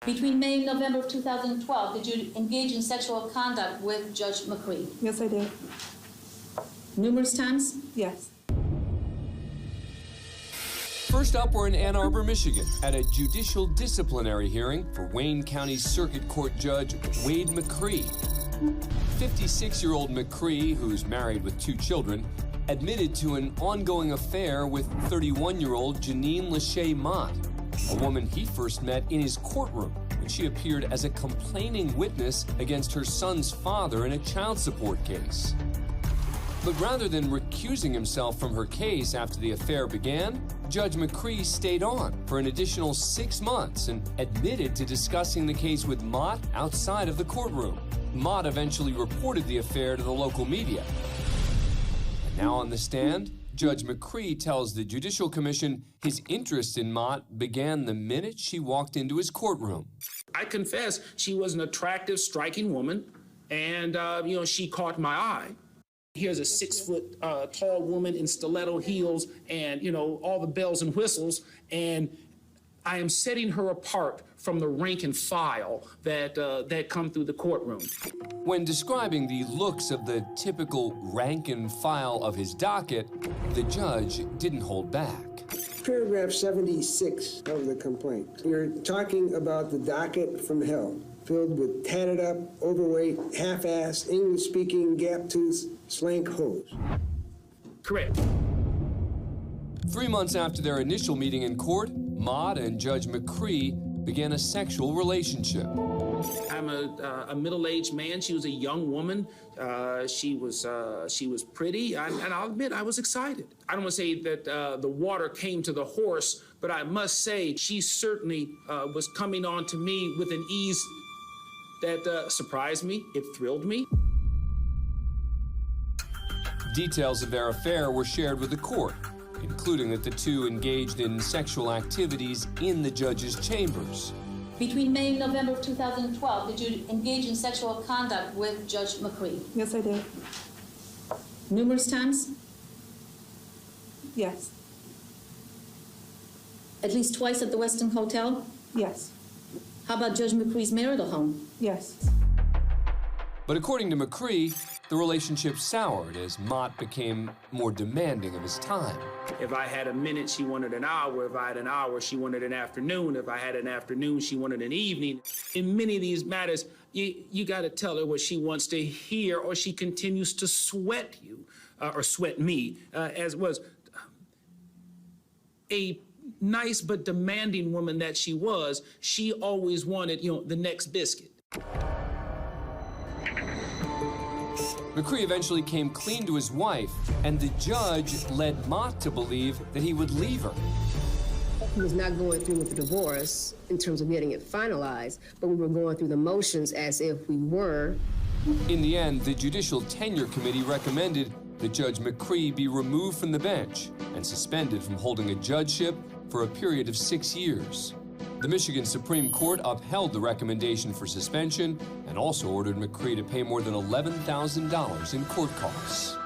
Between May and November of 2012, did you engage in sexual conduct with Judge McCree? Yes, I did. Numerous times? Yes. First up, we're in Ann Arbor, Michigan, at a judicial disciplinary hearing for Wayne County Circuit Court Judge Wade McCree. 56-year-old McCree, who's married with 2 children, admitted to an ongoing affair with 31-year-old Janine Lachey Mott, a woman he first met in his courtroom when she appeared as a complaining witness against her son's father in a child support case. But rather than recusing himself from her case after the affair began, Judge McCree stayed on for an additional 6 months and admitted to discussing the case with Mott outside of the courtroom. Mott eventually reported the affair to the local media. And now on the stand, Judge McCree tells the Judicial Commission his interest in Mott began the minute she walked into his courtroom. I confess she was an attractive, striking woman, and she caught my eye. Here's a 6-foot tall woman in stiletto heels and, all the bells and whistles, and I am setting her apart from the rank and file that come through the courtroom. When describing the looks of the typical rank and file of his docket, the judge didn't hold back. Paragraph 76 of the complaint. You're talking about the docket from hell, filled with tatted up, overweight, half-assed, English-speaking, gap-toothed, slank hoes. Correct. 3 months after their initial meeting in court, Mott and Judge McCree began a sexual relationship. I'm a middle-aged man. She was a young woman. She was pretty, and I'll admit I was excited. I don't want to say that the water came to the horse, but I must say she certainly was coming on to me with an ease that surprised me. It thrilled me. Details of their affair were shared with the court, including that the two engaged in sexual activities in the judge's chambers. Between May and November of 2012, did you engage in sexual conduct with Judge McCree? Yes, I did. Numerous times? Yes. At least twice at the Westin Hotel? Yes. How about Judge McCree's marital home? Yes. But according to McCree, the relationship soured as Mott became more demanding of his time. If I had a minute, she wanted an hour. If I had an hour, she wanted an afternoon. If I had an afternoon, she wanted an evening. In many of these matters, you got to tell her what she wants to hear, or she continues to sweat you, or sweat me, as was a nice but demanding woman that she was. She always wanted, the next biscuit. McCree eventually came clean to his wife, and the judge led Mott to believe that he would leave her. He was not going through with the divorce in terms of getting it finalized, but we were going through the motions as if we were. In the end, the Judicial Tenure Committee recommended that Judge McCree be removed from the bench and suspended from holding a judgeship for a period of 6 years. The Michigan Supreme Court upheld the recommendation for suspension and also ordered McCree to pay more than $11,000 in court costs.